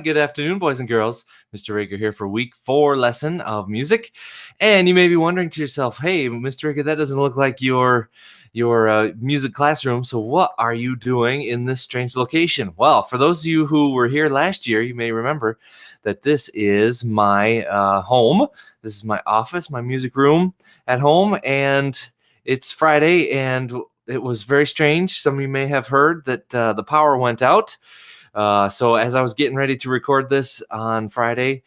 good afternoon, boys and girls. Mr. Rager here for week 4 lesson of music. And you may be wondering to yourself, hey, Mr. Rager, that doesn't look like your music classroom. So what are you doing in this strange location? Well, for those of you who were here last year, you may remember that this is my home. This is my office, my music room at home. And it's Friday, and it was very strange. Some of you may have heard that the power went out. So as I was getting ready to record this on Friday,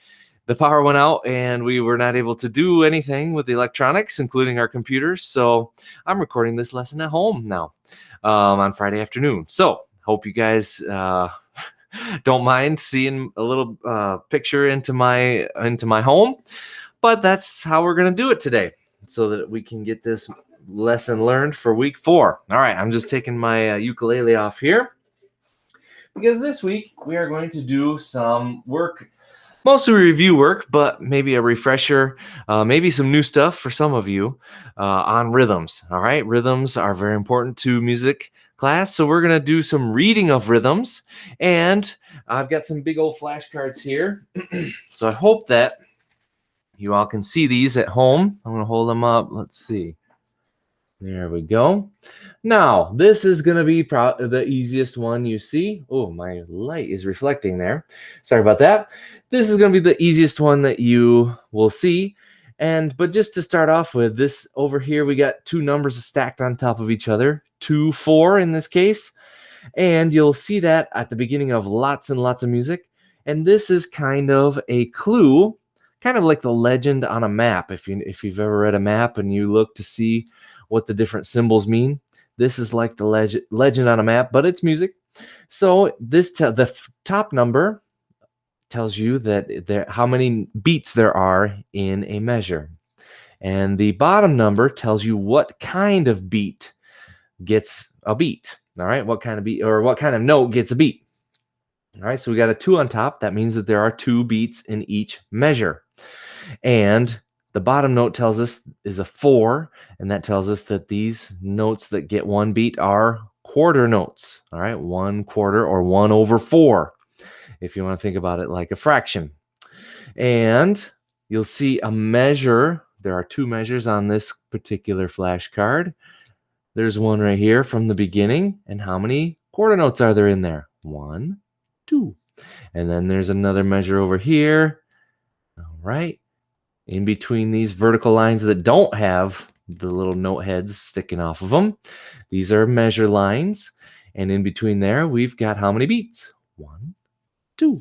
the power went out and we were not able to do anything with the electronics, including our computers. So I'm recording this lesson at home now on Friday afternoon. So hope you guys don't mind seeing a little picture into my home, but that's how we're going to do it today so that we can get this lesson learned for week 4. All right, I'm just taking my ukulele off here because this week we are going to do some work, mostly review work, but maybe a refresher, maybe some new stuff for some of you on rhythms. All right, rhythms are very important to music class, so we're going to do some reading of rhythms, and I've got some big old flashcards here, so I hope that you all can see these at home. I'm going to hold them up. Let's see. There we go. Now, this is going to be the easiest one you see. Oh, my light is reflecting there. Sorry about that. This is going to be the easiest one that you will see. But just to start off with, this over here, we got 2 numbers stacked on top of each other, 2, 4 in this case. And you'll see that at the beginning of lots and lots of music. And this is kind of a clue, kind of like the legend on a map. If you've ever read a map and you look to see what the different symbols mean, this is like the legend on a map, but it's music. So this the top number tells you that how many beats there are in a measure, and the bottom number tells you what kind of beat gets a beat. All right, what kind of beat or what kind of note gets a beat. All right, so we got a 2 on top. That means that there are 2 beats in each measure, and the bottom note tells us is a 4, and that tells us that these notes that get 1 beat are quarter notes. All right, 1/4 or 1/4, if you want to think about it like a fraction. And you'll see a measure. There are 2 measures on this particular flashcard. There's one right here from the beginning, and how many quarter notes are there in there? 1, 2. And then there's another measure over here. All right. In between these vertical lines that don't have the little note heads sticking off of them, these are measure lines. And in between there, we've got how many beats? 1, 2.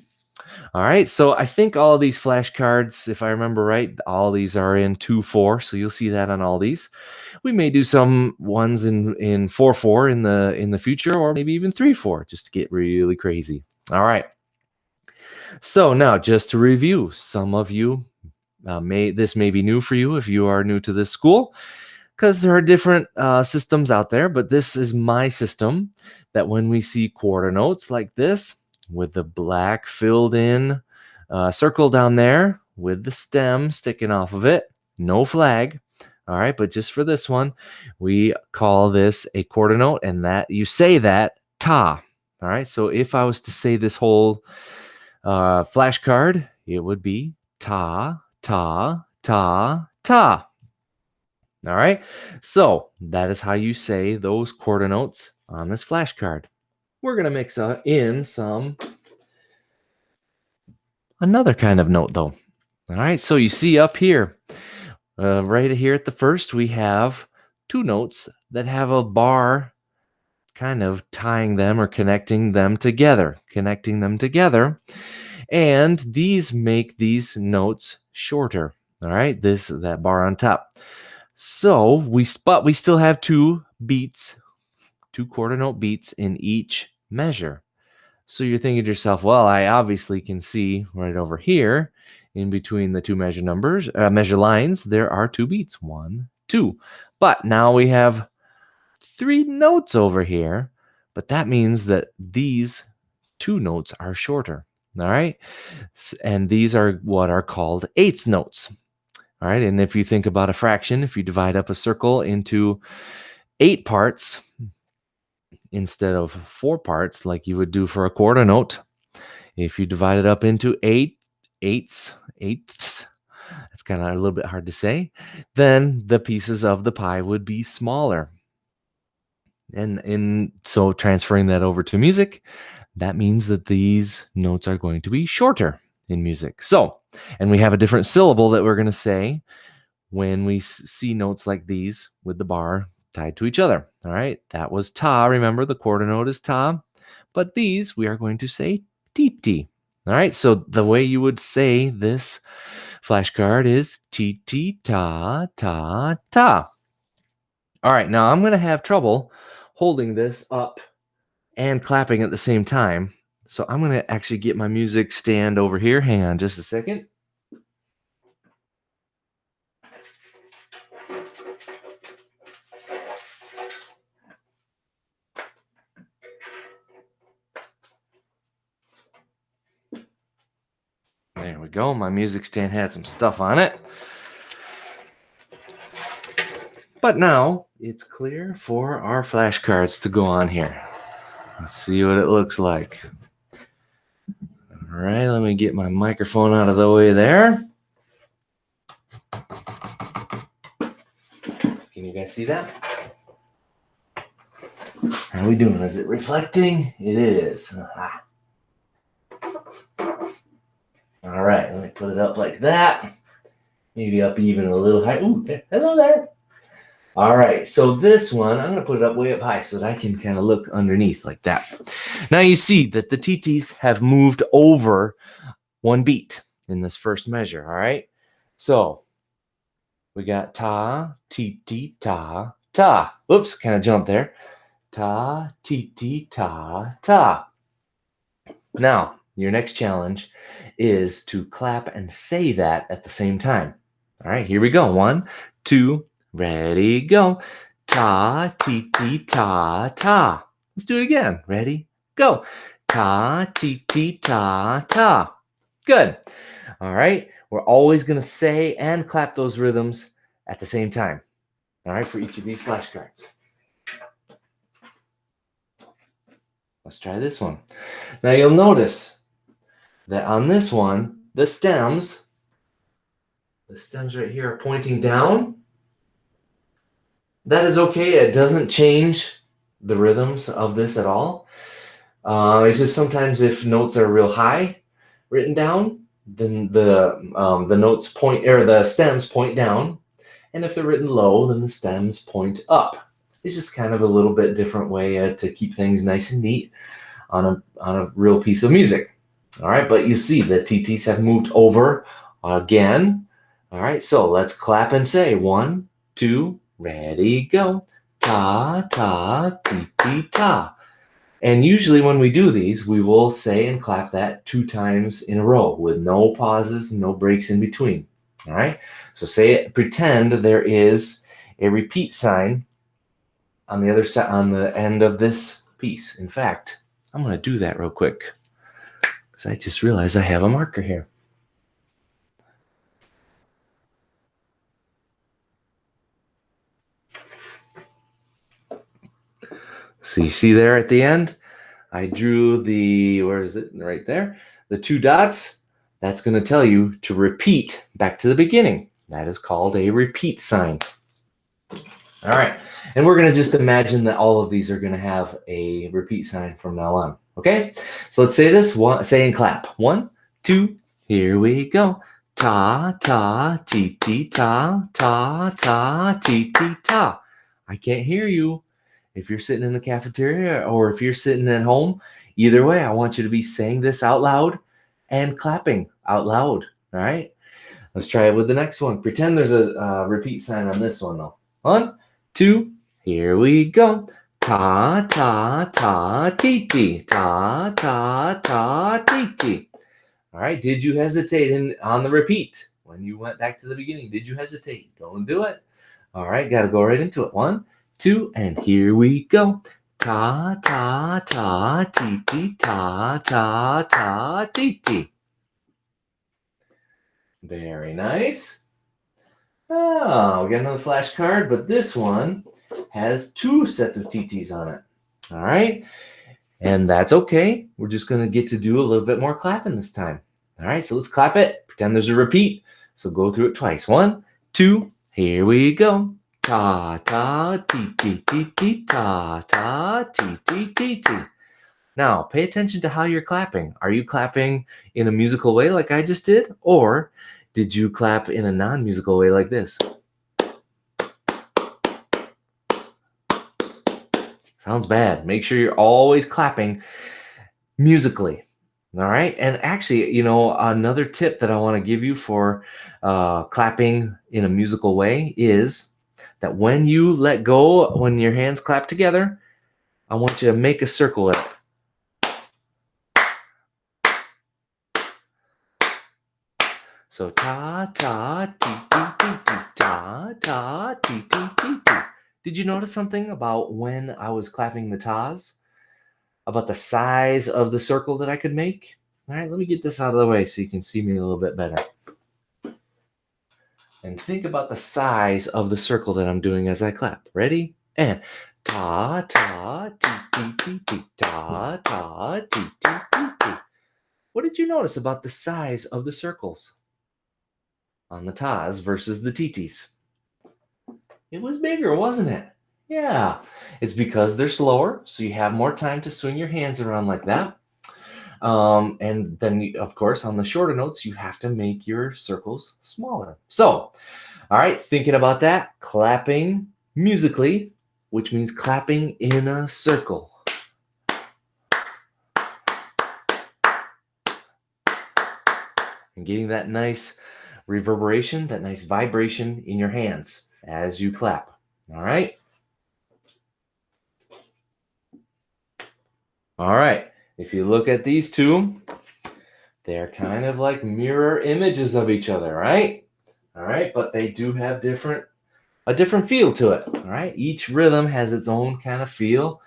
All right, so I think all of these flashcards, if I remember right, all these are in 2/4, so you'll see that on all these. We may do some ones in 4/4 in the future, or maybe even 3/4, just to get really crazy. All right. So now, just to review, some of you this may be new for you if you are new to this school, because there are different systems out there, but this is my system that when we see quarter notes like this with the black filled in circle down there with the stem sticking off of it, no flag. All right, but just for this one, we call this a quarter note, and that you say that ta. All right, so if I was to say this whole flashcard, it would be ta, ta, ta, ta. All right, so that is how you say those quarter notes on this flashcard. We're going to mix in another kind of note, though. All right, so you see up here, right here at the first, we have 2 notes that have a bar kind of tying them or connecting them together. And these make these notes shorter. All right, that bar on top. So we still have 2 beats, 2 quarter note beats in each measure. So you're thinking to yourself, well, I obviously can see right over here in between the 2 measure lines, there are 2 beats, 1, 2. But now we have 3 notes over here, but that means that these 2 notes are shorter. All right, and these are what are called eighth notes. All right, and if you think about a fraction, if you divide up a circle into 8 parts instead of 4 parts like you would do for a quarter note, If you divide it up into eighths, that's kind of a little bit hard to say, then the pieces of the pie would be smaller. And so transferring that over to music, that means that these notes are going to be shorter in music. So, and we have a different syllable that we're going to say when we see notes like these with the bar tied to each other. All right, that was ta. Remember, the quarter note is ta, but these we are going to say ti. All right, so the way you would say this flashcard is ti ta ta ta. All right, now I'm going to have trouble holding this up and clapping at the same time. So I'm going to actually get my music stand over here. Hang on just a second. There we go. My music stand had some stuff on it. But now it's clear for our flashcards to go on here. Let's see what it looks like. All right, let me get my microphone out of the way there. Can you guys see that? How are we doing? Is it reflecting? It is. Aha. All right, let me put it up like that. Maybe up even a little high. Ooh, hello there. All right, so this one, I'm going to put it up way up high so that I can kind of look underneath like that. Now you see that the TTs have moved over one beat in this first measure, all right? So we got ta, ti, ta, ta. Oops, kind of jumped there. Ta, ti, ta, ta. Now, your next challenge is to clap and say that at the same time. All right, here we go. 1, 2, ready, go. Ta, ti, ta, ta. Let's do it again. Ready, go. Ta, ti, ta, ta. Good. All right, we're always going to say and clap those rhythms at the same time. All right, for each of these flashcards. Let's try this one. Now you'll notice that on this one, the stems right here are pointing down. That is okay. It doesn't change the rhythms of this at all. It's just sometimes if notes are real high written down, then the notes point, or the stems point down. And if they're written low, then the stems point up. It's just kind of a little bit different way to keep things nice and neat on a real piece of music. All right, but you see the TTs have moved over again. All right, so let's clap and say 1, 2, ready, go. Ta, ta, ti, ta. And usually when we do these, we will say and clap that 2 times in a row with no pauses, no breaks in between. All right, so say it, pretend there is a repeat sign on the other side, on the end of this piece. In fact, I'm going to do that real quick because I just realized I have a marker here. So you see there at the end, I drew the, where is it? Right there. The 2 dots, that's going to tell you to repeat back to the beginning. That is called a repeat sign. All right. And we're going to just imagine that all of these are going to have a repeat sign from now on. Okay? So let's say this, say and clap. 1, 2, here we go. Ta, ta, ti, ta, ta, ta, ti, ta. I can't hear you. If you're sitting in the cafeteria or if you're sitting at home, either way, I want you to be saying this out loud and clapping out loud. All right? Let's try it with the next one. Pretend there's a repeat sign on this one, though. 1, 2, here we go. Ta, ta, ta, ti, ta, ta, ta, ti. All right, did you hesitate on the repeat? When you went back to the beginning, did you hesitate? Don't do it. All right, got to go right into it. 1, 2, and here we go. Ta, ta, ta, ti, ta, ta, ta, ti. Very nice. Oh, we got another flashcard, but this one has 2 sets of TTs on it. All right. And that's okay. We're just going to get to do a little bit more clapping this time. All right, so let's clap it. Pretend there's a repeat. So go through it twice. 1, 2, here we go. Ta ta ti ti ti ti ta ta ti ti ti ti. Now, pay attention to how you're clapping. Are you clapping in a musical way like I just did? Or did you clap in a non-musical way like this? Sounds bad. Make sure you're always clapping musically. All right. And actually, another tip that I want to give you for clapping in a musical way is that when you let go, when your hands clap together, I want you to make a circle with it. So ta ta ti ti ti ti ta ta ti ti ti ti. Did you notice something about when I was clapping the tas? About the size of the circle that I could make? All right, let me get this out of the way so you can see me a little bit better. And think about the size of the circle that I'm doing as I clap. Ready? And ta ta ti ti ti ti ta ta ti ti ti ti. What did you notice about the size of the circles on the tas versus the titis? It was bigger, wasn't it? Yeah, it's because they're slower, so you have more time to swing your hands around like that. And then, of course, on the shorter notes, you have to make your circles smaller. So, all right, thinking about that, clapping musically, which means clapping in a circle. And getting that nice reverberation, that nice vibration in your hands as you clap. All right? All right. If you look at these two, they're kind of like mirror images of each other, right? All right, but they do have a different feel to it. All right, each rhythm has its own kind of feel,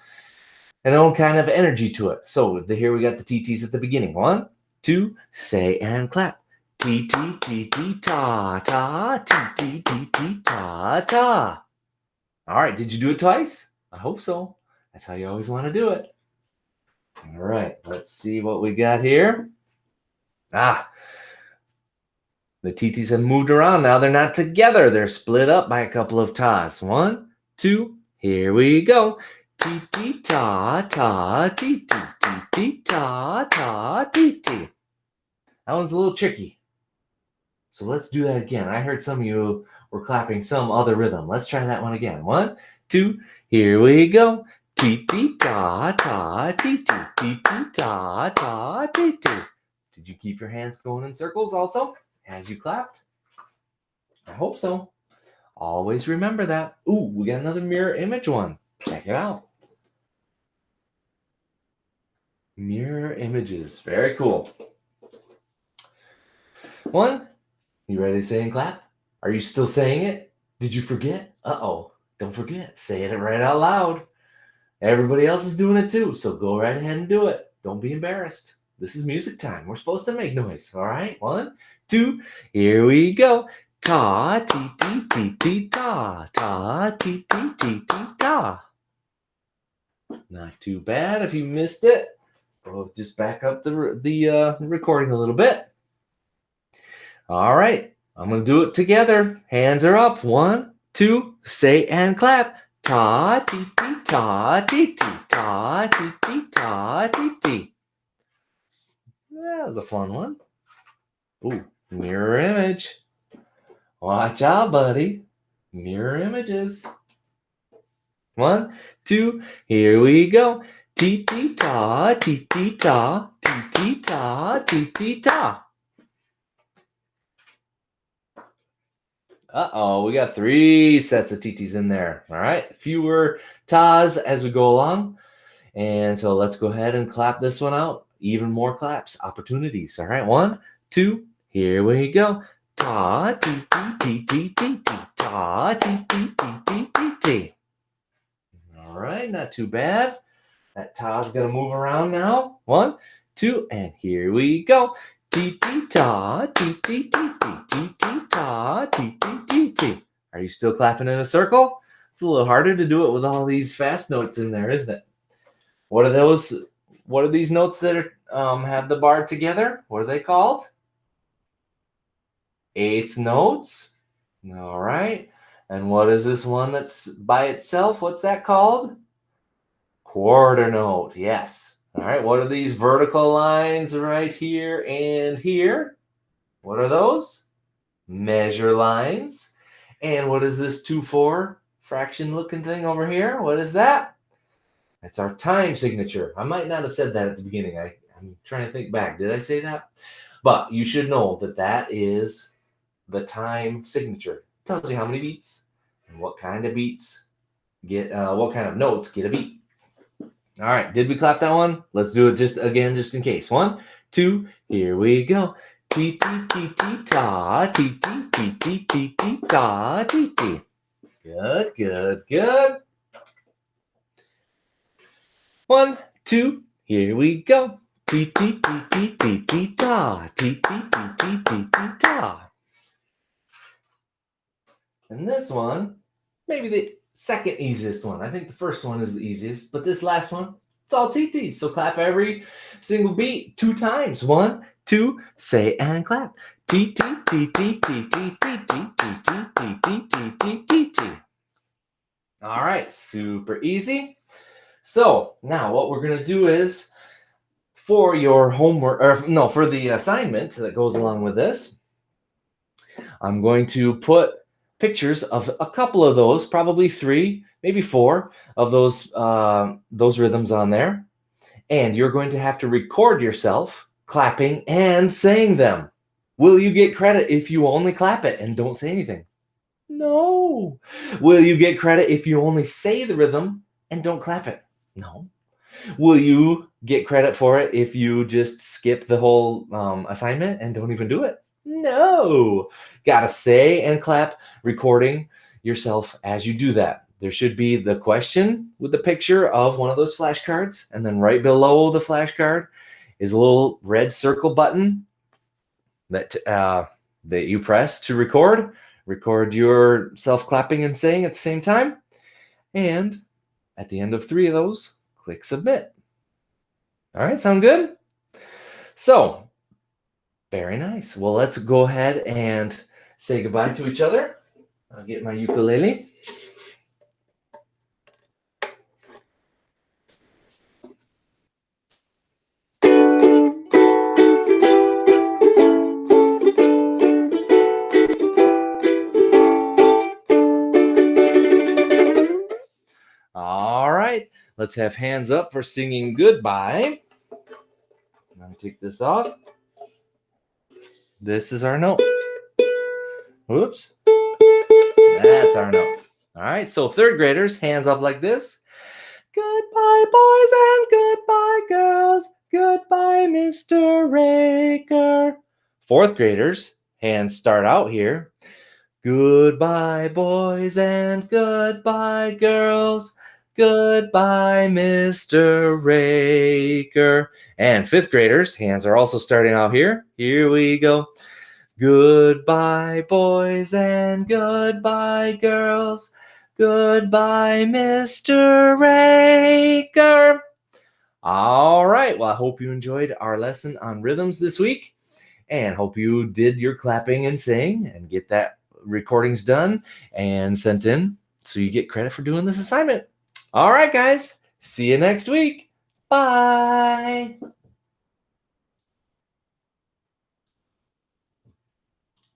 and own kind of energy to it. So here we got the TTs at the beginning. 1, 2, say and clap. T T T T ta ta T T T T ta ta. All right, did you do it twice? I hope so. That's how you always want to do it. All right, let's see what we got here. The TTs have moved around now. They're not together. They're split up by a couple of tas. 1, 2, here we go. T T ta ta T T T T ta ta T T. That one's a little tricky. So let's do that again. I heard some of you were clapping some other rhythm. Let's try that one again. 1, 2, here we go. T T ta ta T T T T ta ta T T. Did you keep your hands going in circles also as you clapped? I hope so. Always remember that. Ooh, we got another mirror image one. Check it out. Mirror images. Very cool. 1, you ready to say and clap? Are you still saying it? Did you forget? Uh-oh. Don't forget. Say it right out loud. Everybody else is doing it too, so go right ahead and do it. Don't be embarrassed. This is music time. We're supposed to make noise. All right? 1, 2, here we go. Ta ti ti ti ti ta ta ti ti ti ti ta. Not too bad. If you missed it, we'll just back up the recording a little bit. All right, I'm gonna do it together. Hands are up. 1, 2, say and clap. Ta ti ti ta ti ti ta ti ti ta ti ti. That was a fun one. Ooh, mirror image. Watch out, buddy. Mirror images. 1, 2, here we go. Ti ti ta, ti ti ta, ti ti ta, ti ti ta. Uh-oh, we got 3 sets of TTs in there. All right, fewer tas as we go along. And so let's go ahead and clap this one out. Even more claps, opportunities. All right, 1, 2, here we go. Ta ti ti ti ti ti ti ta ti ti ti ti ti ti. All right, not too bad. That ta's gonna move around now. 1, 2, and here we go. Ti ti ta ti ti ti ti ti ti ta ti ti ti ti. Are you still clapping in a circle? It's a little harder to do it with all these fast notes in there, isn't it? What are those? what are these notes that are, have the bar together? What are they called? Eighth notes. All right. And what is this one that's by itself? What's that called? Quarter note. Yes. All right. What are these vertical lines right here and here? What are those? Measure lines. And what is this 2/4 fraction looking thing over here? What is that? That's our time signature. I might not have said that at the beginning. I'm trying to think back. Did I say that? But you should know that that is the time signature. It tells you how many beats and what kind of beats get, what kind of notes get a beat. All right, did we clap that one? Let's do it just again, just in case. 1, 2, here we go. T T T T ta, T T T T T T ta, T T. Good, good, good. 1, 2, here we go. T T T T T T ta, T T T T T T ta. And this one, maybe the second easiest one. I think the first one is the easiest, but this last one, it's all TTs. So clap every single beat 2 times. 1, 2, say and clap. T T T T T T T T T T T T T T T T. All right, super easy. So now what we're gonna do is, for your homework, or no, for the assignment that goes along with this, I'm going to put pictures of a couple of those, probably 3, maybe 4 of those rhythms on there. And you're going to have to record yourself clapping and saying them. Will you get credit if you only clap it and don't say anything? No. Will you get credit if you only say the rhythm and don't clap it? No. Will you get credit for it if you just skip the whole assignment and don't even do it? No. Gotta say and clap, recording yourself as you do that. There should be the question with the picture of one of those flashcards, and then right below the flashcard is a little red circle button that you press to record. Record yourself clapping and saying at the same time. And at the end of 3 of those, click submit. All right, sound good? So, very nice. Well, let's go ahead and say goodbye to each other. I'll get my ukulele. All right, let's have hands up for singing goodbye. I'm going to take this off. This is our note. Whoops. That's our note. All right, so 3rd graders, hands up like this. Goodbye, boys and goodbye, girls. Goodbye, Mr. Raker. 4th graders, hands start out here. Goodbye, boys and goodbye, girls. Goodbye, Mr. Raker. And 5th graders, hands are also starting out here. Here we go. Goodbye, boys and goodbye, girls. Goodbye, Mr. Raker. All right. Well, I hope you enjoyed our lesson on rhythms this week, and hope you did your clapping and saying and get that recordings done and sent in so you get credit for doing this assignment. All right, guys. See you next week. Bye.